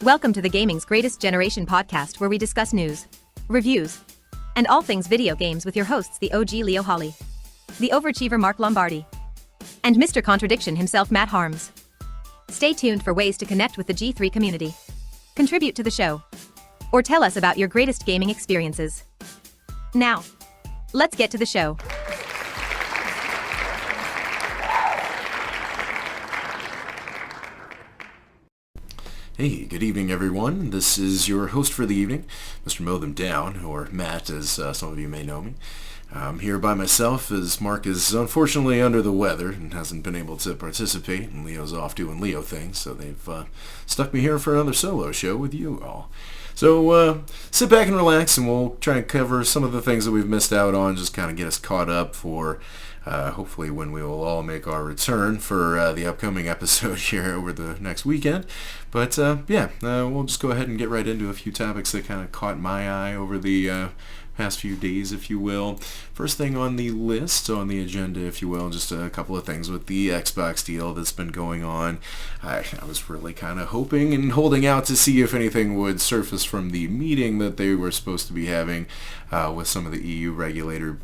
Welcome to the Gaming's Greatest Generation podcast, where we discuss news, reviews, and all things video games with your hosts, the OG Leo Hawley, the overachiever Mark Lombardi, and Mr. Contradiction himself, Matt Harms. Stay tuned for ways to connect with the G3 community, contribute to the show, or tell us about your greatest gaming experiences. Now, let's get to the show. Hey, good evening everyone. This is your host for the evening, Mr. Mow Them Down, or Matt as some of you may know me. I'm here by myself as Mark is unfortunately under the weather and hasn't been able to participate, and Leo's off doing Leo things, so they've stuck me here for another solo show with you all. So sit back and relax, and we'll try and cover some of the things that we've missed out on, just kind of get us caught up for hopefully when we will all make our return for the upcoming episode here over the next weekend. But we'll just go ahead and get right into a few topics that kind of caught my eye over the past few days, if you will. First thing on the list, on the agenda, if you will, just a couple of things with the Xbox deal that's been going on. I was really kind of hoping and holding out to see if anything would surface from the meeting that they were supposed to be having with some of the EU regulator,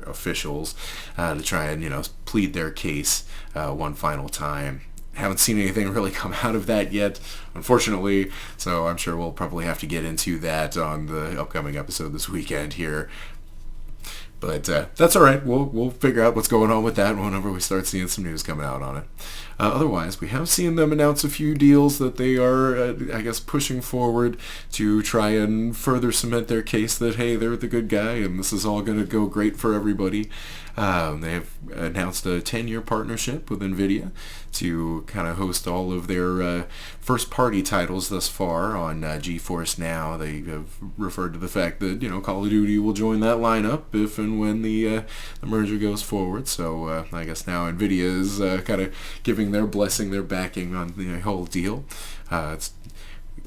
officials, to try and, plead their case one final time. Haven't seen anything really come out of that yet, unfortunately, so I'm sure we'll probably have to get into that on the upcoming episode this weekend here. But that's all right. We'll figure out what's going on with that whenever we start seeing some news coming out on it. Otherwise, we have seen them announce a few deals that they are, pushing forward to try and further cement their case that, hey, they're the good guy and this is all going to go great for everybody. They have announced a 10-year partnership with NVIDIA to kind of host all of their first-party titles thus far on GeForce Now. They have referred to the fact that, Call of Duty will join that lineup if and when the merger goes forward. So I guess now NVIDIA is kind of giving their blessing, their backing on the whole deal. It's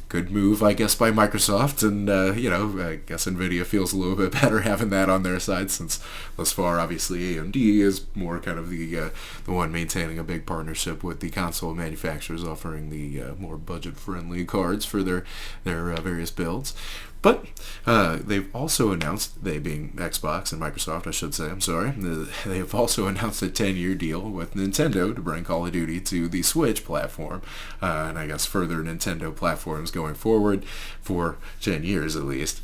good move, I guess, by Microsoft, and I guess NVIDIA feels a little bit better having that on their side, since thus far, obviously, AMD is more kind of the one maintaining a big partnership with the console manufacturers, offering the more budget-friendly cards for their various builds. But they've also announced, they being Xbox and Microsoft, I should say, I'm sorry, they have also announced a 10-year deal with Nintendo to bring Call of Duty to the Switch platform, and I guess further Nintendo platforms going forward for 10 years at least.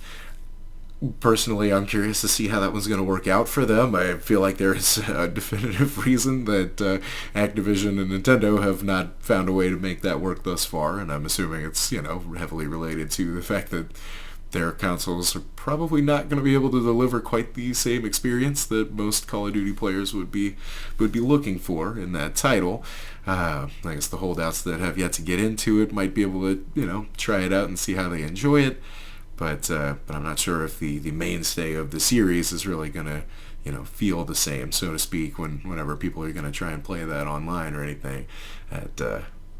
Personally, I'm curious to see how that one's going to work out for them. I feel like there is a definitive reason that Activision and Nintendo have not found a way to make that work thus far, and I'm assuming it's, heavily related to the fact that their consoles are probably not going to be able to deliver quite the same experience that most Call of Duty players would be looking for in that title. I guess the holdouts that have yet to get into it might be able to, try it out and see how they enjoy it. But I'm not sure if the mainstay of the series is really going to, feel the same, so to speak, whenever people are going to try and play that online or anything.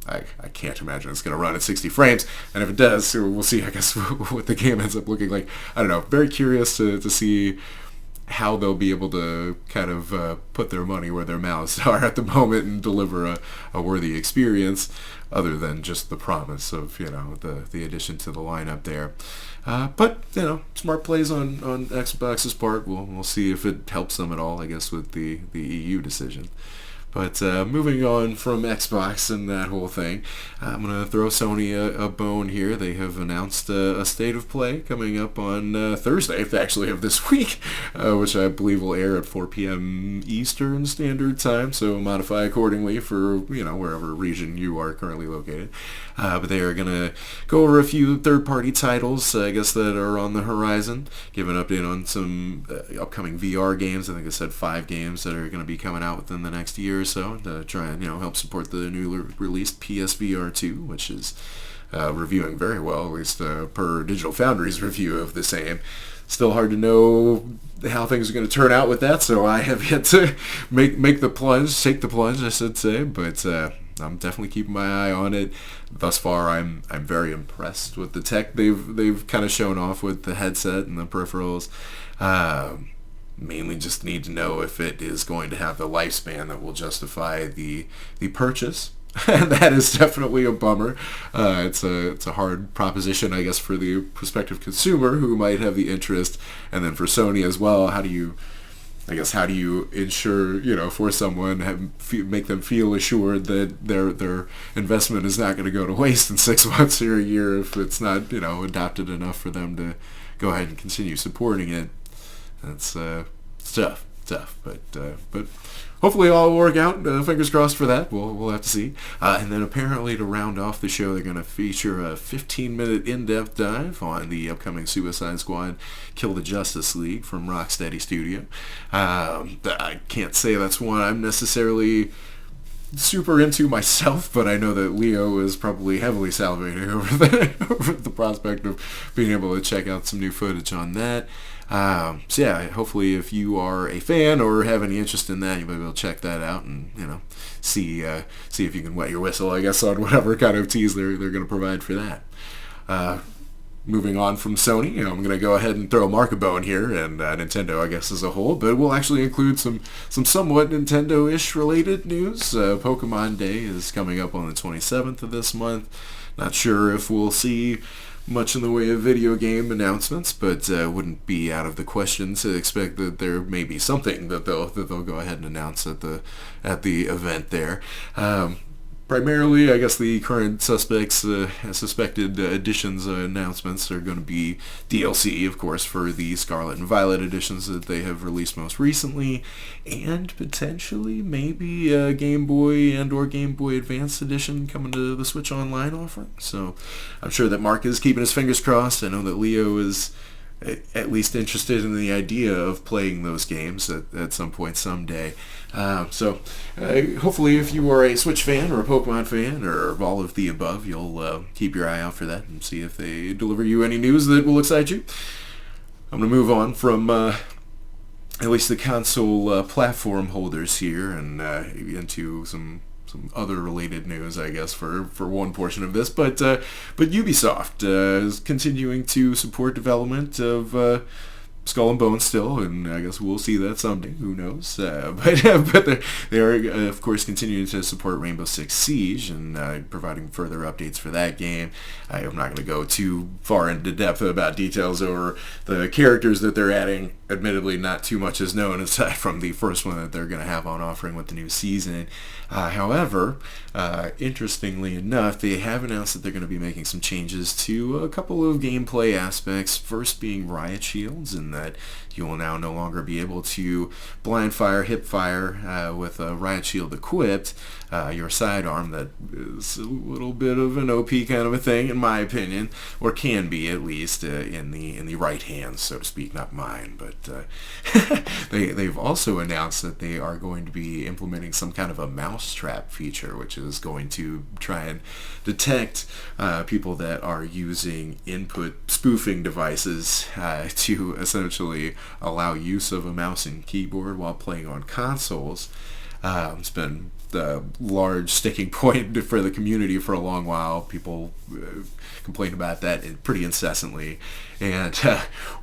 I can't imagine it's going to run at 60 frames, and if it does, we'll see, I guess, what the game ends up looking like. I don't know, very curious to see how they'll be able to kind of put their money where their mouths are at the moment and deliver a worthy experience, other than just the promise of, the addition to the lineup there. But, smart plays on Xbox's part. We'll see if it helps them at all, I guess, with the EU decision. But moving on from Xbox and that whole thing, I'm going to throw Sony a bone here. They have announced a State of Play coming up on Thursday, actually, of this week, which I believe will air at 4 p.m. Eastern Standard Time, so modify accordingly for, wherever region you are currently located. But they are going to go over a few third-party titles, I guess, that are on the horizon, give an update on some upcoming VR games. I think I said 5 games that are going to be coming out within the next year or so to try and help support the newly released PSVR 2, which is reviewing very well, at least per Digital Foundry's review of the same. Still hard to know how things are going to turn out with that, so I have yet to take the plunge, I should say, but I'm definitely keeping my eye on it. Thus far, I'm very impressed with the tech they've kind of shown off with the headset and the peripherals. Mainly just need to know if it is going to have the lifespan that will justify the purchase. And that is definitely a bummer. It's a hard proposition, I guess, for the prospective consumer who might have the interest, and then for Sony as well. How do you ensure, for someone, make them feel assured that their investment is not going to go to waste in 6 months or a year if it's not, adopted enough for them to go ahead and continue supporting it. That's tough, but hopefully all will work out. Fingers crossed for that. We'll have to see. And then apparently to round off the show, they're going to feature a 15-minute in-depth dive on the upcoming Suicide Squad Kill the Justice League from Rocksteady Studio. I can't say that's one I'm necessarily super into myself, but I know that Leo is probably heavily salivating over the prospect of being able to check out some new footage on that. So yeah, hopefully if you are a fan or have any interest in that, you'll be able to check that out and see if you can wet your whistle, I guess, on whatever kind of tease they're going to provide for that. Moving on from Sony, I'm going to go ahead and throw Mark a bone here, and Nintendo, I guess, as a whole, but we'll actually include some somewhat Nintendo-ish related news. Pokemon Day is coming up on the 27th of this month. Not sure if we'll see much in the way of video game announcements, but wouldn't be out of the question to expect that there may be something that they'll go ahead and announce at the event there. Primarily, I guess the current suspected additions announcements are going to be DLC, of course, for the Scarlet and Violet editions that they have released most recently, and potentially maybe a Game Boy and or Game Boy Advance edition coming to the Switch Online offering. So I'm sure that Mark is keeping his fingers crossed. I know that Leo is at least interested in the idea of playing those games at some point someday. So hopefully if you are a Switch fan or a Pokemon fan or all of the above, you'll keep your eye out for that and see if they deliver you any news that will excite you. I'm going to move on from at least the console platform holders here and into some other related news, I guess, for one portion of this. But Ubisoft is continuing to support development of Skull and Bones still, and I guess we'll see that someday. Who knows? But they are, of course, continuing to support Rainbow Six Siege and providing further updates for that game. I'm not going to go too far into depth about details over the characters that they're adding. Admittedly, not too much is known aside from the first one that they're going to have on offering with the new season. However, interestingly enough, they have announced that they're going to be making some changes to a couple of gameplay aspects. First being riot shields, and that you will now no longer be able to blind fire, hip fire with a riot shield equipped. Your sidearm, that is a little bit of an OP kind of a thing, in my opinion, or can be at least in the right hands, so to speak, not mine. But they've also announced that they are going to be implementing some kind of a mousetrap feature, which is going to try and detect people that are using input spoofing devices to essentially allow use of a mouse and keyboard while playing on consoles. It's been the large sticking point for the community for a long while. People complain about that pretty incessantly, and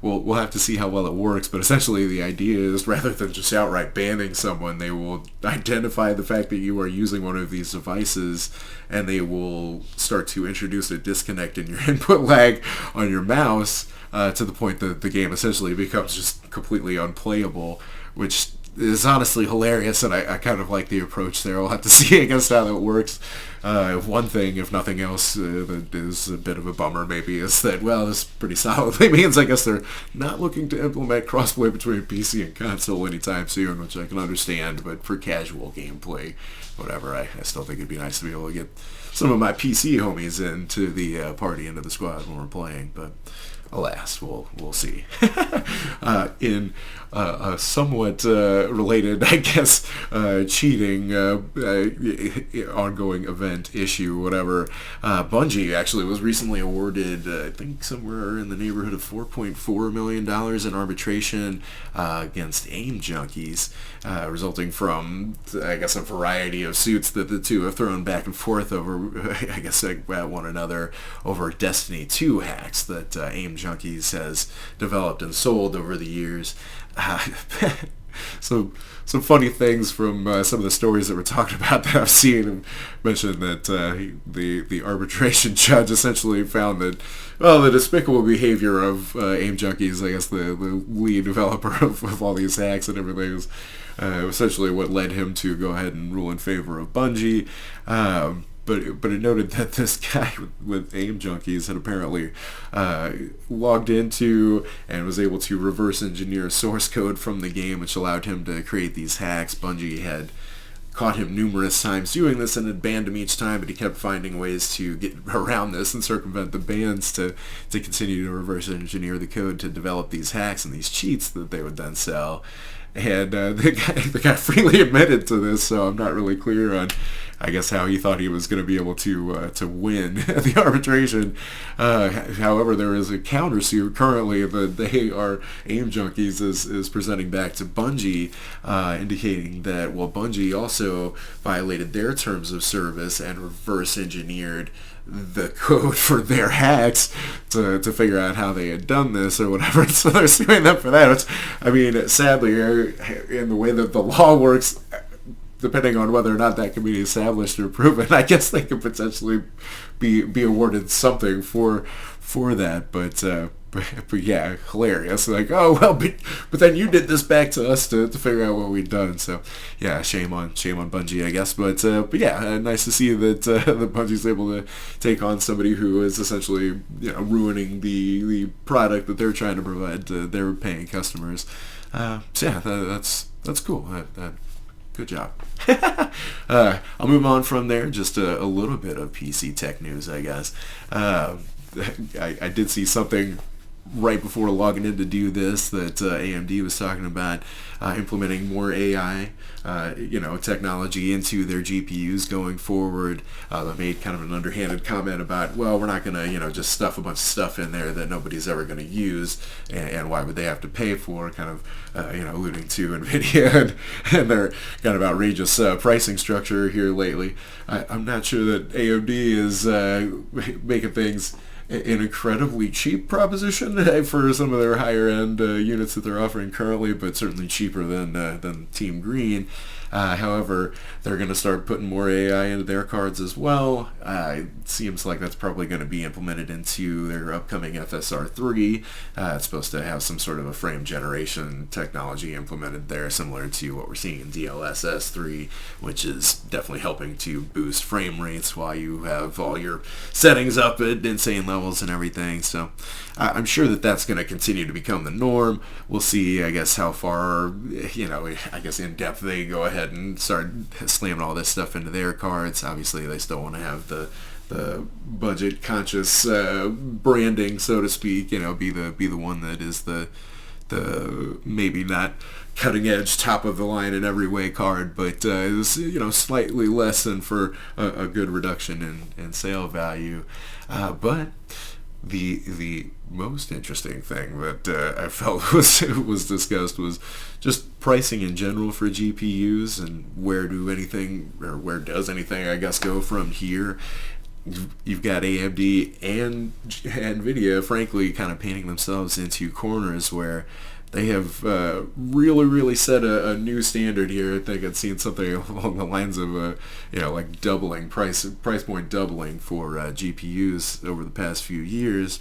we'll have to see how well it works. But essentially the idea is, rather than just outright banning someone, they will identify the fact that you are using one of these devices, and they will start to introduce a disconnect in your input lag on your mouse to the point that the game essentially becomes just completely unplayable, which is honestly hilarious, and I kind of like the approach there. We'll have to see, I guess, how that works. One thing, if nothing else, that is a bit of a bummer maybe, is that, well, this pretty solidly means, I guess, they're not looking to implement crossplay between PC and console anytime soon, which I can understand, but for casual gameplay, whatever, I still think it'd be nice to be able to get some of my PC homies into the party, into the squad when we're playing, but alas, we'll see. In a somewhat related, I guess, cheating ongoing event issue, whatever, Bungie actually was recently awarded, I think, somewhere in the neighborhood of $4.4 million in arbitration against AIM junkies, resulting from, I guess, a variety of suits that the two have thrown back and forth over, I guess, at one another over Destiny 2 hacks that AIM junkies has developed and sold over the years. So some funny things from some of the stories that we're talking about that I've seen and mentioned that the arbitration judge essentially found that, well, the despicable behavior of aim junkies, I guess the lead developer of all these hacks and everything, was essentially what led him to go ahead and rule in favor of Bungie. But it noted that this guy with aim junkies had apparently logged into and was able to reverse engineer source code from the game, which allowed him to create these hacks. Bungie had caught him numerous times doing this and had banned him each time, but he kept finding ways to get around this and circumvent the bans to continue to reverse engineer the code to develop these hacks and these cheats that they would then sell. And the guy freely admitted to this, so I'm not really clear on, I guess, how he thought he was going to be able to win the arbitration. However, there is a countersuit currently that they are aim junkies is presenting back to Bungie, indicating that, well, Bungie also violated their terms of service and reverse engineered the code for their hacks to figure out how they had done this or whatever. So they're suing them for that. Which, I mean, sadly, in the way that the law works, depending on whether or not that can be established or proven, I guess they could potentially be awarded something for that. But yeah, hilarious. Like, oh well, but then you did this back to us to figure out what we'd done. So yeah, shame on Bungie, I guess. But yeah, nice to see that that Bungie's able to take on somebody who is essentially, you know, ruining the product that they're trying to provide to their paying customers. So yeah, that's cool. Good job. I'll move on from there. Just a little bit of PC tech news, I guess. I did see something right before logging in to do this that AMD was talking about implementing more AI technology into their GPUs going forward. They made kind of an underhanded comment about, well, we're not going to just stuff a bunch of stuff in there that nobody's ever going to use, and why would they have to pay for, kind of alluding to NVIDIA and their kind of outrageous pricing structure here lately. I'm not sure that AMD is making things an incredibly cheap proposition for some of their higher end units that they're offering currently, but certainly cheaper than Team Green. However, they're going to start putting more AI into their cards as well. It seems like that's probably going to be implemented into their upcoming FSR3. It's supposed to have some sort of a frame generation technology implemented there, similar to what we're seeing in DLSS 3, which is definitely helping to boost frame rates while you have all your settings up at insane levels and everything. So I'm sure that that's going to continue to become the norm. We'll see, I guess, how far, in depth they go ahead and start slamming all this stuff into their cards. Obviously, they still want to have the budget conscious branding, so to speak. Be the one that is the maybe not cutting edge, top of the line in every way card, but is slightly less than for a good reduction in sale value. But the most interesting thing that I felt was discussed was just pricing in general for GPUs, and where does anything, I guess, go from here. You've got AMD and NVIDIA, frankly, kind of painting themselves into corners where they have really set a new standard here. I think I'd seen something along the lines of like doubling price point doubling for GPUs over the past few years.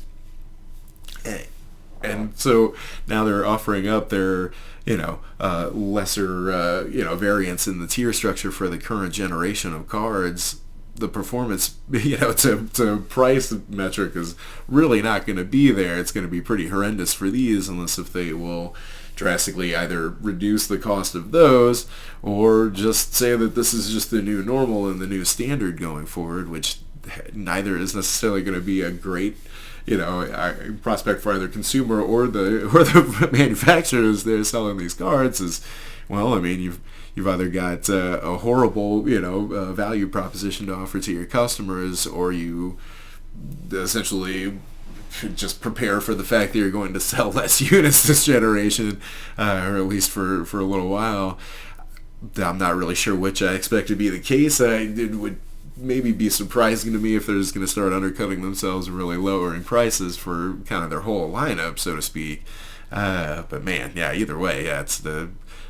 And so now they're offering up their lesser variants in the tier structure for the current generation of cards. The performance, to price metric is really not going to be there. It's going to be pretty horrendous for these, unless if they will drastically either reduce the cost of those or just say that this is just the new normal and the new standard going forward, which neither is necessarily going to be a great prospect for either consumer or the manufacturers that are selling these cards. Is, well, I mean, you've either got a horrible value proposition to offer to your customers, or you essentially just prepare for the fact that you're going to sell less units this generation, or at least for a little while. I'm not really sure which I expect to be the case. It would maybe be surprising to me if they're just going to start undercutting themselves and really lowering prices for kind of their whole lineup, so to speak. But man, yeah, either way, yeah, it's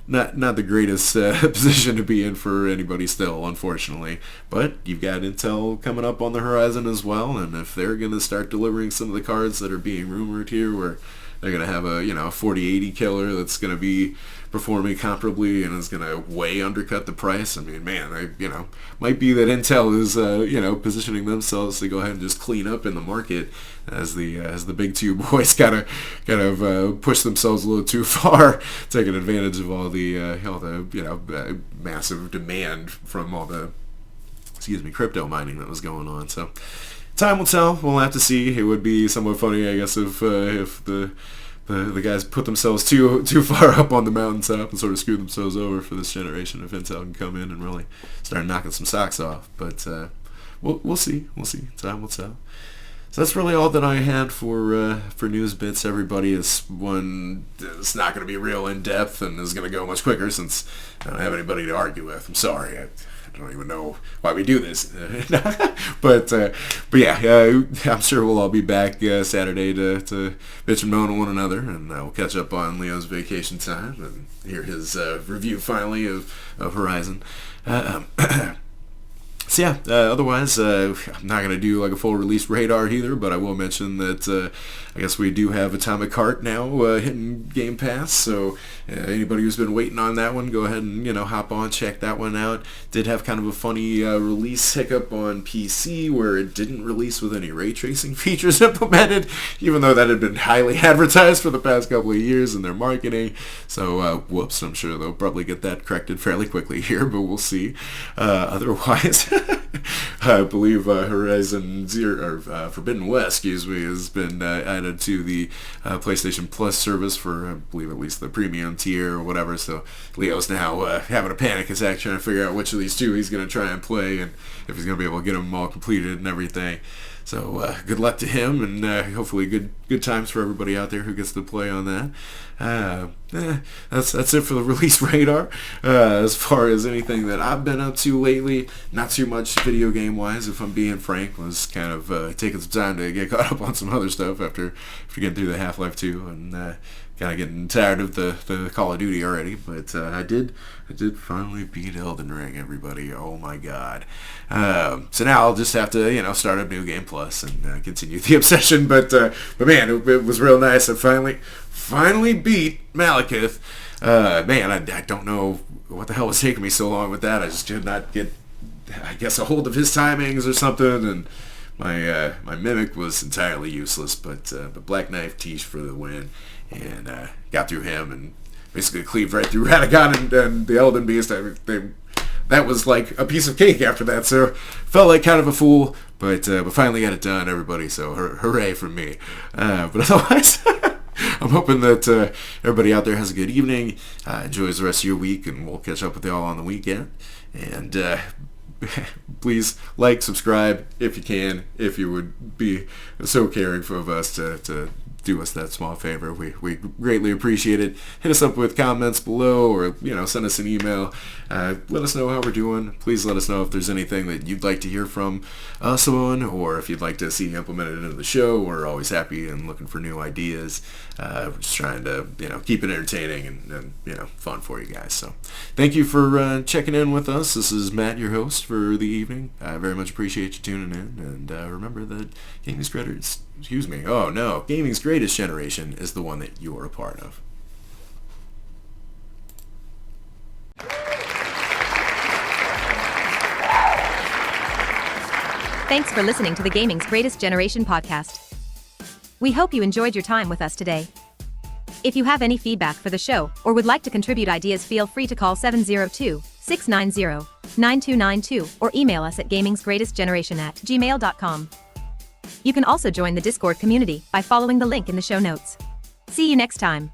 not the greatest position to be in for anybody still, unfortunately. But you've got Intel coming up on the horizon as well, and if they're going to start delivering some of the cards that are being rumored here, where they're going to have a 4080 killer that's going to be performing comparably and is going to way undercut the price. I mean, man, might be that Intel is positioning themselves to go ahead and just clean up in the market as the big two boys kind of push themselves a little too far, taking advantage of all the massive demand from all the crypto mining that was going on. So time will tell. We'll have to see. It would be somewhat funny, I guess, if the guys put themselves too far up on the mountaintop and sort of screwed themselves over for this generation. If Intel can come in and really start knocking some socks off, but we'll see. Time will tell. So that's really all that I had for news bits. Everybody, is one. It's not going to be real in depth and is going to go much quicker since I don't have anybody to argue with. I'm sorry. I don't even know why we do this. but yeah, I'm sure we'll all be back Saturday to bitch and moan at one another, and we'll catch up on Leo's vacation time and hear his review finally of Horizon. So yeah, otherwise, I'm not going to do like a full release radar either, but I will mention that I guess we do have Atomic Heart now hitting Game Pass, so anybody who's been waiting on that one, go ahead and hop on, check that one out. Did have kind of a funny release hiccup on PC where it didn't release with any ray tracing features implemented, even though that had been highly advertised for the past couple of years in their marketing. So whoops, I'm sure they'll probably get that corrected fairly quickly here, but we'll see. Otherwise, I believe Horizon Zero, or Forbidden West, has been added to the PlayStation Plus service for, I believe, at least the premium tier or whatever. So Leo's now having a panic attack trying to figure out which of these two he's going to try and play and if he's going to be able to get them all completed and everything. So good luck to him, and hopefully good times for everybody out there who gets to play on that. That's it for the release radar. As far as anything that I've been up to lately, not too much video game wise, if I'm being frank. Was kind of taking some time to get caught up on some other stuff after getting through the Half-Life 2 and kind of getting tired of the Call of Duty already. But I did finally beat Elden Ring, everybody. Oh my god. So now I'll just have to start up New Game Plus and continue the obsession. But man, it was real nice. I finally beat Malekith. Man, I don't know what the hell was taking me so long with that. I just did not get, I guess, a hold of his timings or something, and my mimic was entirely useless. But Black Knife Tish for the win, and got through him and basically cleaved right through Radagon and the Elden Beast. That was like a piece of cake after that, so felt like kind of a fool, but finally got it done, everybody, so hooray from me. But otherwise, I'm hoping that everybody out there has a good evening, enjoys the rest of your week, and we'll catch up with y'all on the weekend. And please like, subscribe if you can, if you would be so caring of us to do us that small favor. We greatly appreciate it. Hit us up with comments below, or send us an email. Let us know how we're doing. Please let us know if there's anything that you'd like to hear from us on, or if you'd like to see implemented into the show. We're always happy and looking for new ideas. We're just trying to keep it entertaining and fun for you guys. So thank you for checking in with us. This is Matt, your host for the evening. I very much appreciate you tuning in, and remember that gaming's greatest generation is the one that you are a part of. Thanks for listening to the Gaming's Greatest Generation podcast. We hope you enjoyed your time with us today. If you have any feedback for the show or would like to contribute ideas, feel free to call 702-690-9292 or email us at gamingsgreatestgeneration@gmail.com. You can also join the Discord community by following the link in the show notes. See you next time.